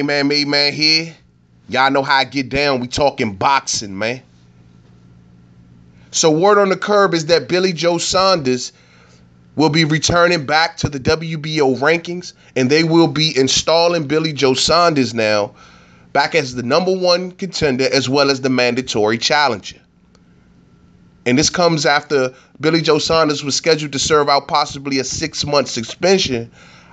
main man, made man here. Y'all know how I get down. We talking boxing, man. So word on the curb is that Billy Joe Saunders will be returning back to the WBO rankings, and they will be installing Billy Joe Saunders now back as the #1 contender as well as the mandatory challenger. And this comes after Billy Joe Saunders was scheduled to serve out possibly a 6-month suspension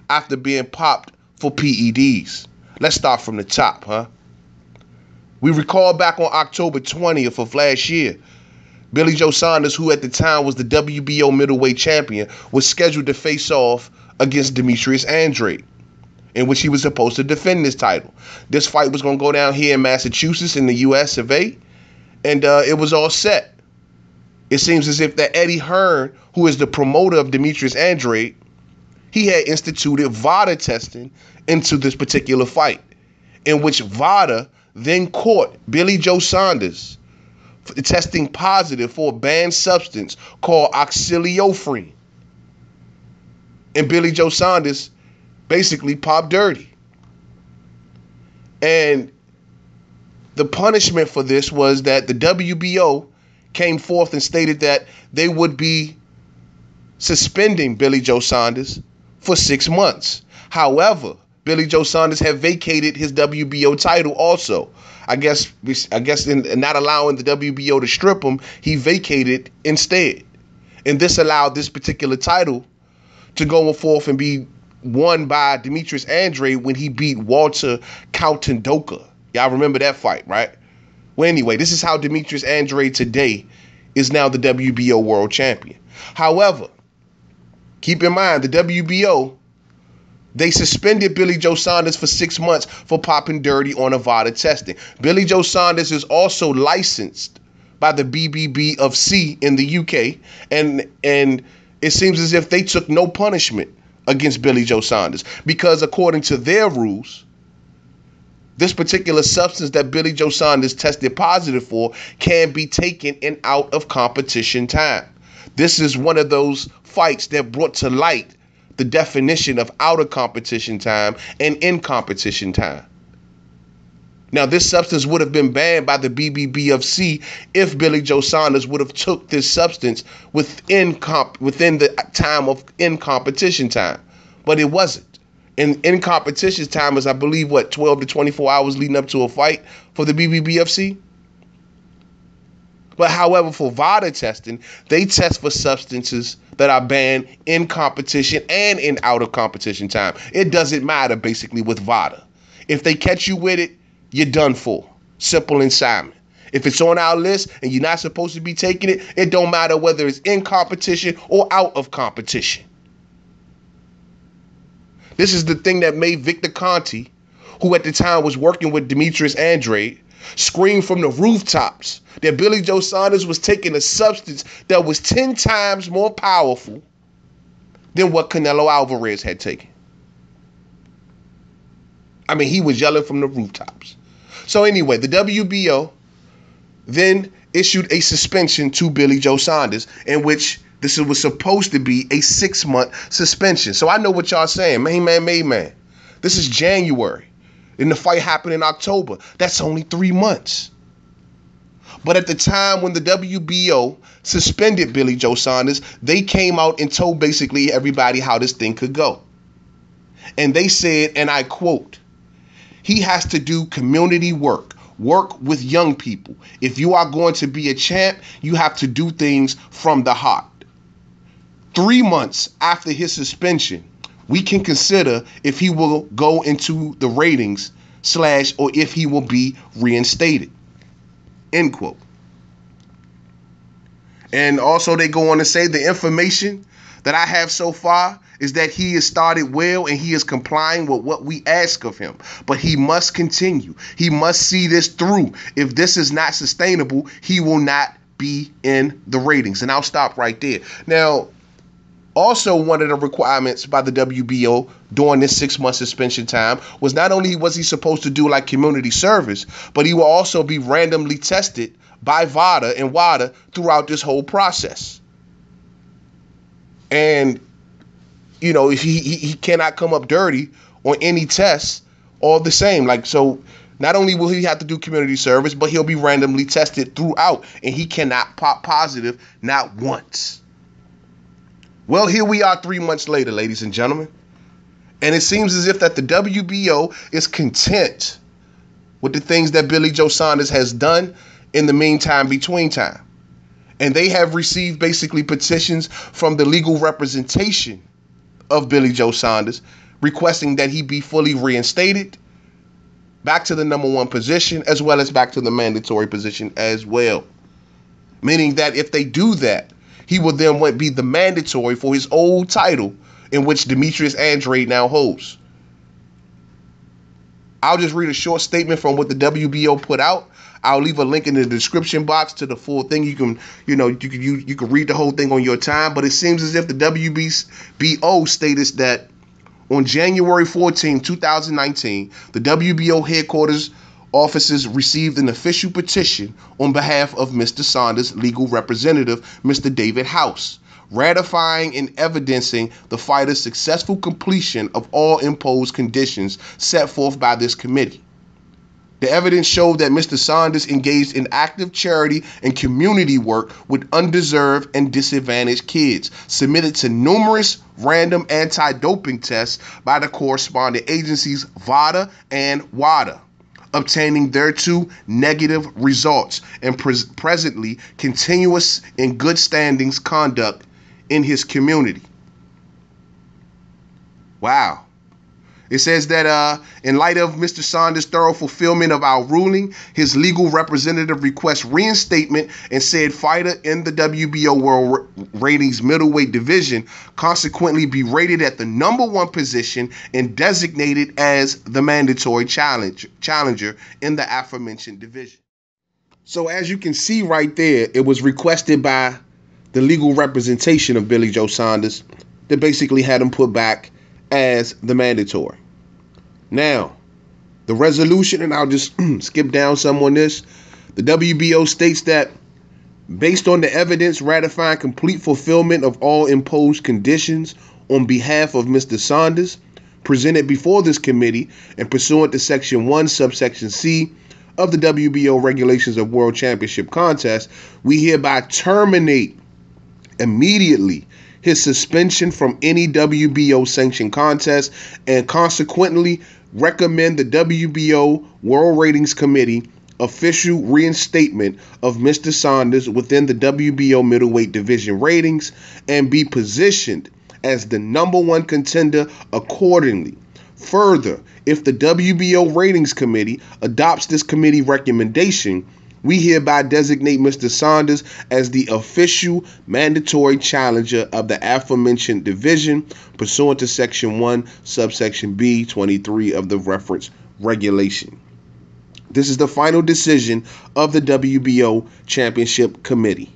after being popped for PEDs. Let's start from the top, huh? We recall back on October 20th of last year, Billy Joe Saunders, who at the time was the WBO middleweight champion, was scheduled to face off against Demetrius Andrade, in which he was supposed to defend this title. This fight was going to go down here in Massachusetts in the US of A, and it was all set. It seems as if that Eddie Hearn, who is the promoter of Demetrius Andrade, he had instituted VADA testing into this particular fight, in which VADA then caught Billy Joe Saunders testing positive for a banned substance called oxyliofrene. And Billy Joe Saunders basically popped dirty. And the punishment for this was that the WBO came forth and stated that they would be suspending Billy Joe Saunders for 6 months. However, Billy Joe Saunders had vacated his WBO title also. I guess in not allowing the WBO to strip him, he vacated instead. And this allowed this particular title to go forth and be won by Demetrius Andrade when he beat Walter Kautendoka. Y'all remember that fight, right? Well, anyway, this is how Demetrius Andrade today is now the WBO world champion. However, keep in mind, the WBO, they suspended Billy Joe Saunders for 6 months for popping dirty on VADA testing. Billy Joe Saunders is also licensed by the BBB of C in the UK, and it seems as if they took no punishment against Billy Joe Saunders because according to their rules, this particular substance that Billy Joe Saunders tested positive for can be taken in out of competition time. This is one of those fights that brought to light the definition of out of competition time and in competition time. Now, this substance would have been banned by the BBBFC if Billy Joe Saunders would have took this substance within the time of in competition time, but it wasn't. And in competition time is, I believe, 12 to 24 hours leading up to a fight for the BBBFC. But however, for VADA testing, they test for substances that are banned in competition and in out of competition time. It doesn't matter, basically, with VADA. If they catch you with it, you're done for. Simple and Simon. If it's on our list and you're not supposed to be taking it, it don't matter whether it's in competition or out of competition. This is the thing that made Victor Conti, who at the time was working with Demetrius Andrade, scream from the rooftops that Billy Joe Saunders was taking a substance that was 10 times more powerful than what Canelo Alvarez had taken. I mean, he was yelling from the rooftops. So anyway, the WBO then issued a suspension to Billy Joe Saunders, in which this was supposed to be a 6-month suspension. So I know what y'all saying, man. This is January. And the fight happened in October. That's only 3 months. But at the time when the WBO suspended Billy Joe Saunders, they came out and told basically everybody how this thing could go. And they said, and I quote, "He has to do community work with young people. If you are going to be a champ, you have to do things from the heart." 3 months after his suspension, we can consider if he will go into the ratings / or if he will be reinstated. End quote. And also they go on to say the information that I have so far is that he has started well and he is complying with what we ask of him. But he must continue. He must see this through. If this is not sustainable, he will not be in the ratings. And I'll stop right there. Now, also, one of the requirements by the WBO during this 6-month suspension time was not only was he supposed to do like community service, but he will also be randomly tested by VADA and WADA throughout this whole process. And, you know, if he cannot come up dirty on any tests all the same. Like, so not only will he have to do community service, but he'll be randomly tested throughout, and he cannot pop positive not once. Well, here we are 3 months later, ladies and gentlemen, and it seems as if that the WBO is content with the things that Billy Joe Saunders has done in the meantime, between time. And they have received basically petitions from the legal representation of Billy Joe Saunders requesting that he be fully reinstated back to the #1 position, as well as back to the mandatory position as well. Meaning that if they do that, he will then be the mandatory for his old title in which Demetrius Andrade now holds. I'll just read a short statement from what the WBO put out. I'll leave a link in the description box to the full thing. You can, you can read the whole thing on your time. But it seems as if the WBO stated that on January 14, 2019, the WBO headquarters offices received an official petition on behalf of Mr. Saunders' legal representative, Mr. David House, ratifying and evidencing the fighter's successful completion of all imposed conditions set forth by this committee. The evidence showed that Mr. Saunders engaged in active charity and community work with undeserved and disadvantaged kids, submitted to numerous random anti-doping tests by the corresponding agencies VADA and WADA, obtaining thereto negative results, and presently continuous in good standings conduct in his community. Wow. It says that in light of Mr. Saunders' thorough fulfillment of our ruling, his legal representative requests reinstatement and said fighter in the WBO World Ratings middleweight division consequently be rated at the #1 position and designated as the mandatory challenger in the aforementioned division. So as you can see right there, it was requested by the legal representation of Billy Joe Saunders that basically had him put back as the mandatory. Now, the resolution, and I'll just skip down some on this. The WBO states that based on the evidence ratifying complete fulfillment of all imposed conditions on behalf of Mr. Saunders presented before this committee and pursuant to Section 1, subsection C of the WBO Regulations of World Championship Contest, we hereby terminate immediately his suspension from any WBO sanctioned contest and consequently recommend the WBO World Ratings Committee official reinstatement of Mr. Saunders within the WBO middleweight division ratings and be positioned as the #1 contender accordingly. Further, if the WBO Ratings Committee adopts this committee recommendation, we hereby designate Mr. Saunders as the official mandatory challenger of the aforementioned division pursuant to Section 1, subsection B, 23 of the reference regulation. This is the final decision of the WBO Championship Committee.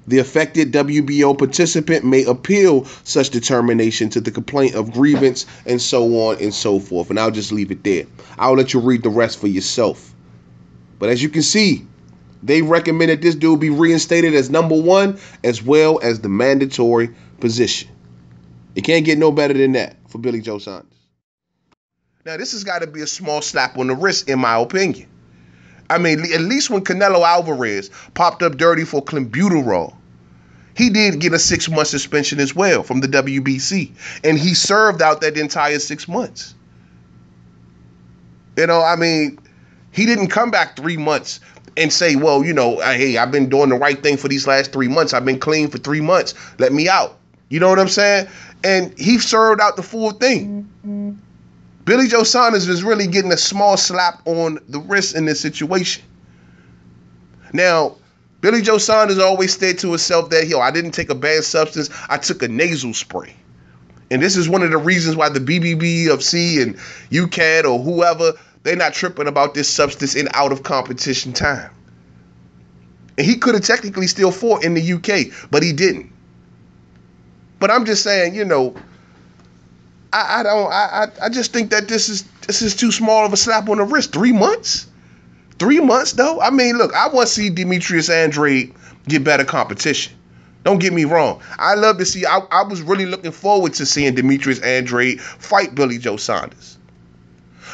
The affected WBO participant may appeal such determination to the complaint of grievance and so on and so forth. And I'll just leave it there. I'll let you read the rest for yourself. But as you can see, they recommend that this dude be reinstated as #1 as well as the mandatory position. It can't get no better than that for Billy Joe Saunders. Now, this has got to be a small slap on the wrist, in my opinion. I mean, at least when Canelo Alvarez popped up dirty for clenbuterol, he did get a 6-month suspension as well from the WBC, and he served out that entire 6 months. You know, I mean, he didn't come back 3 months and say, well, hey, I've been doing the right thing for these last 3 months. I've been clean for 3 months. Let me out. You know what I'm saying? And he served out the full thing. Mm-hmm. Billy Joe Saunders is really getting a small slap on the wrist in this situation. Now, Billy Joe Saunders always said to himself that, I didn't take a bad substance. I took a nasal spray. And this is one of the reasons why the BBBFC and UCAD or whoever, they're not tripping about this substance in out of competition time. And he could have technically still fought in the UK, but he didn't. But I'm just saying, I just think that this is too small of a slap on the wrist. 3 months? 3 months though? I mean, look, I want to see Demetrius Andrade get better competition. Don't get me wrong. I love to see, I was really looking forward to seeing Demetrius Andrade fight Billy Joe Saunders.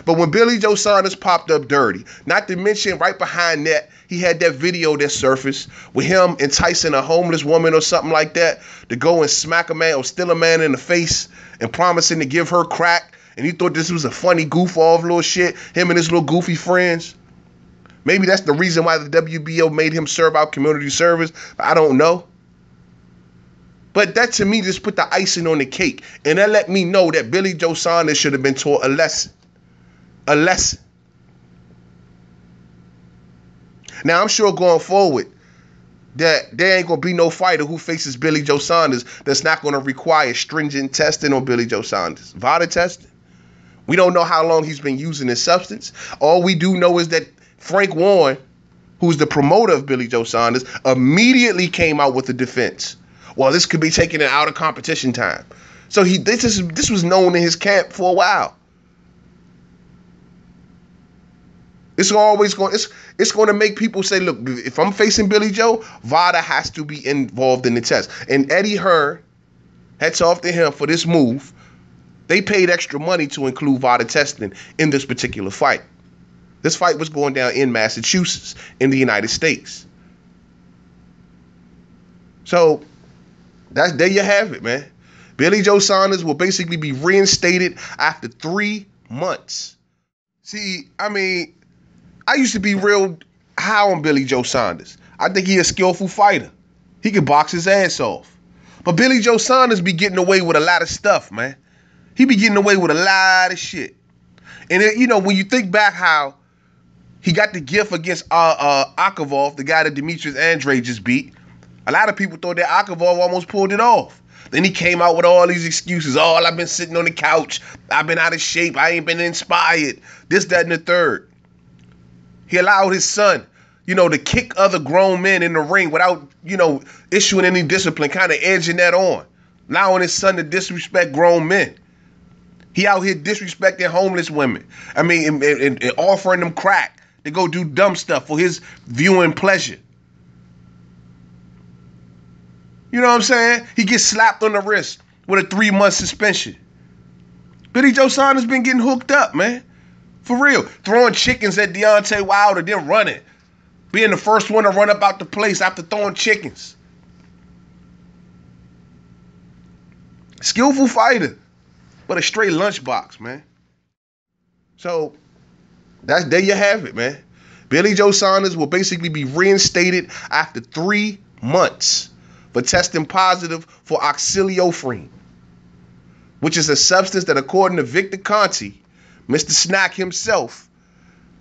But when Billy Joe Saunders popped up dirty, not to mention right behind that, he had that video that surfaced with him enticing a homeless woman or something like that to go and smack a man or steal a man in the face and promising to give her crack. And he thought this was a funny goof off little shit, him and his little goofy friends. Maybe that's the reason why the WBO made him serve out community service. I don't know. But that to me just put the icing on the cake. And that let me know that Billy Joe Saunders should have been taught a lesson. A lesson. Now, I'm sure going forward that there ain't going to be no fighter who faces Billy Joe Saunders that's not going to require stringent testing on Billy Joe Saunders. VADA testing. We don't know how long he's been using this substance. All we do know is that Frank Warren, who's the promoter of Billy Joe Saunders, immediately came out with a defense. Well, this could be taken out of competition time. So this was known in his camp for a while. It's always going. It's going to make people say, "Look, if I'm facing Billy Joe, VADA has to be involved in the test." And Eddie Hearn, hats off to him for this move. They paid extra money to include VADA testing in this particular fight. This fight was going down in Massachusetts, in the United States. So there you have it, man. Billy Joe Saunders will basically be reinstated after 3 months. See, I mean, I used to be real high on Billy Joe Saunders. I think he's a skillful fighter. He can box his ass off. But Billy Joe Saunders be getting away with a lot of stuff, man. He be getting away with a lot of shit. And, when you think back how he got the gift against Akavov, the guy that Demetrius Andrade just beat, a lot of people thought that Akavov almost pulled it off. Then he came out with all these excuses. Oh, I've been sitting on the couch. I've been out of shape. I ain't been inspired. This, that, and the third. He allowed his son, to kick other grown men in the ring without, issuing any discipline, kind of edging that on. Allowing his son to disrespect grown men. He out here disrespecting homeless women. I mean, and offering them crack to go do dumb stuff for his viewing pleasure. You know what I'm saying? He gets slapped on the wrist with a 3-month suspension. Billy Joe Saunders been getting hooked up, man. For real. Throwing chickens at Deontay Wilder, then running. Being the first one to run up out the place after throwing chickens. Skillful fighter, but a straight lunchbox, man. So, there you have it, man. Billy Joe Saunders will basically be reinstated after 3 months for testing positive for oxyliofrene, which is a substance that, according to Victor Conti, Mr. Snack himself,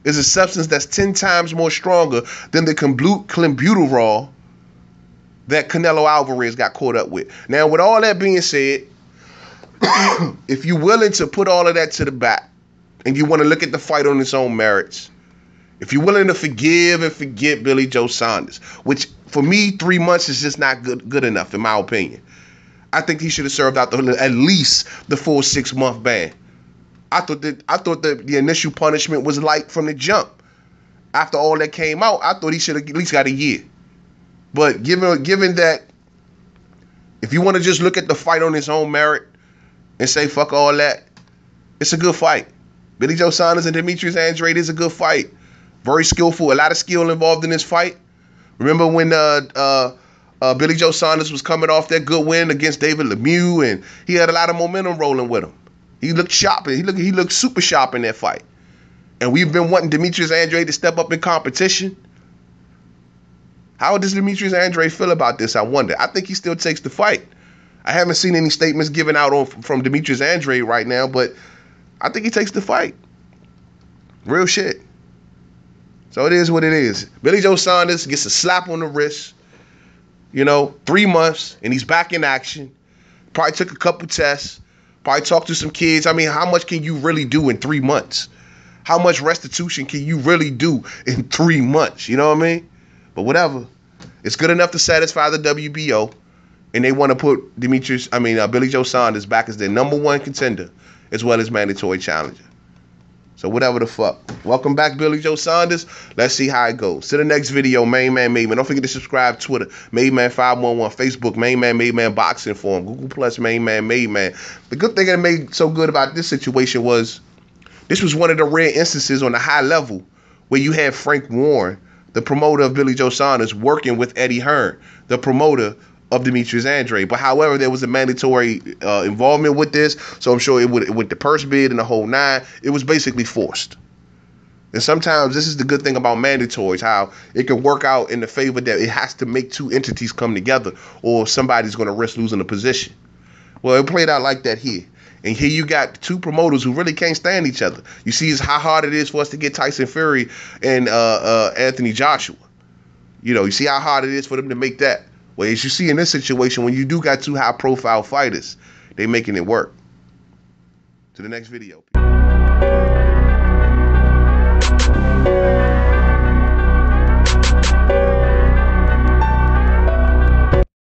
is a substance that's 10 times more stronger than the clenbuterol that Canelo Alvarez got caught up with. Now, with all that being said, if you're willing to put all of that to the back and you want to look at the fight on its own merits, if you're willing to forgive and forget Billy Joe Saunders, which for me, 3 months is just not good enough, in my opinion. I think he should have served out at least the full 6-month ban. I thought that the initial punishment was light from the jump. After all that came out, I thought he should have at least got a year. But given that, if you want to just look at the fight on its own merit and say fuck all that, it's a good fight. Billy Joe Saunders and Demetrius Andrade is a good fight. Very skillful, a lot of skill involved in this fight. Remember when Billy Joe Saunders was coming off that good win against David Lemieux, and he had a lot of momentum rolling with him. He looked sharp. He looked super sharp in that fight. And we've been wanting Demetrius Andrade to step up in competition. How does Demetrius Andrade feel about this, I wonder? I think he still takes the fight. I haven't seen any statements given out from Demetrius Andrade right now, but I think he takes the fight. Real shit. So it is what it is. Billy Joe Saunders gets a slap on the wrist. 3 months, and he's back in action. Probably took a couple tests. Probably talked to some kids. I mean, how much can you really do in 3 months? How much restitution can you really do in 3 months? You know what I mean? But whatever. It's good enough to satisfy the WBO. And they want to put Billy Joe Saunders back as their #1 contender, as well as mandatory challenger. So whatever the fuck. Welcome back, Billy Joe Saunders. Let's see how it goes. To the next video, Main Man, Made Man. Don't forget to subscribe. Twitter, Made Man 511. Facebook, Main Man, Made Man Boxing Forum. Google Plus, Main Man, Made Man. The good thing that made so good about this situation was This was one of the rare instances on a high level where you had Frank Warren, the promoter of Billy Joe Saunders, working with Eddie Hearn, the promoter of Demetrius Andrade. But however, there was a mandatory involvement with this, so I'm sure it would, with the purse bid and the whole nine, it was basically forced. And sometimes this is the good thing about mandatories, how it can work out in the favor that it has to make two entities come together or somebody's going to risk losing a position. Well, it played out like that here. And here you got two promoters who really can't stand each other. You see how hard it is for us to get Tyson Fury and Anthony Joshua. You know, you see how hard it is for them to make that. Well, as you see in this situation, when you do got two high-profile fighters, they making it work. To the next video.